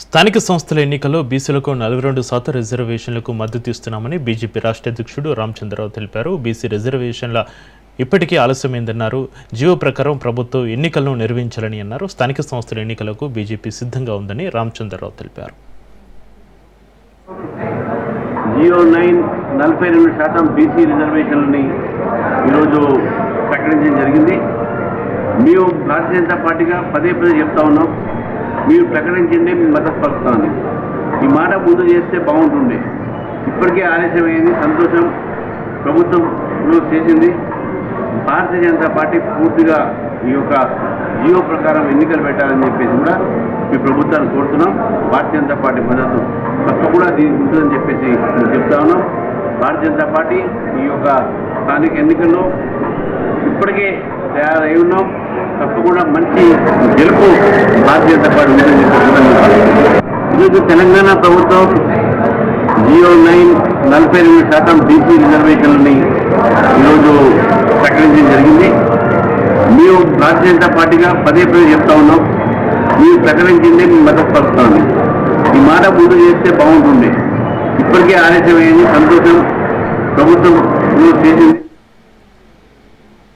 స్థానిక సంస్థల ఎన్నికల్లో బీసీలకు 42% రిజర్వేషన్లకు మద్దతు ఇస్తున్నామని బీజేపీ రాష్ట్ర అధ్యక్షుడు రామచంద్రరావు తెలిపారు. బీసీ రిజర్వేషన్ల ఇప్పటికీ ఆలస్యమైందన్నారు. జీవో ప్రకారం ప్రభుత్వం ఎన్నికలను నిర్వహించాలని అన్నారు. స్థానిక సంస్థల ఎన్నికలకు బీజేపీ సిద్ధంగా ఉందని రామచంద్రరావు తెలిపారు. జియో 42% బీసీ రిజర్వేషన్లని ఈరోజు ప్రకటించడం జరిగింది. మేము భారతీయ జనతా పార్టీగా పదే చెప్తా ఉన్నాం, మీరు ప్రకటించండి, మేము మద్దతు పలుకుతామని. ఈ మాట ముందు చేస్తే బాగుంటుండే. ఇప్పటికే ఆలస్యమైంది, సంతోషం, ప్రభుత్వం చేసింది. భారతీయ జనతా పార్టీ పూర్తిగా ఈ యొక్క జియో ప్రకారం ఎన్నికలు పెట్టాలని చెప్పేసి కూడా మీ ప్రభుత్వాన్ని కోరుతున్నాం. భారతీయ జనతా పార్టీ మద్దతు తప్పకుండా దీనికి ఉంటుందని చెప్పేసి మేము చెప్తా ఉన్నాం. భారతీయ జనతా పార్టీ ఈ యొక్క స్థానిక ఎన్నికల్లో ఇప్పటికే తయారై ఉన్నాం. తప్పకుండా మంచి గెలుపు భారతీయ జనతా పార్టీ ఉందని చెప్పి ఈరోజు తెలంగాణ ప్రభుత్వం జియో 42% బీసీ రిజర్వేషన్లని ఈరోజు ప్రకటించడం జరిగింది. మేము భారతీయ జనతా పార్టీగా పదే చెప్తా ఉన్నాం, మీరు ప్రకటించిందే మేము మద్దతు పలుకుతామని. ఈ మాట ముందు చేస్తే బాగుంటుండే. ఇప్పటికే ఆలస్యమైంది, సంతోషం, ప్రభుత్వం చేసింది.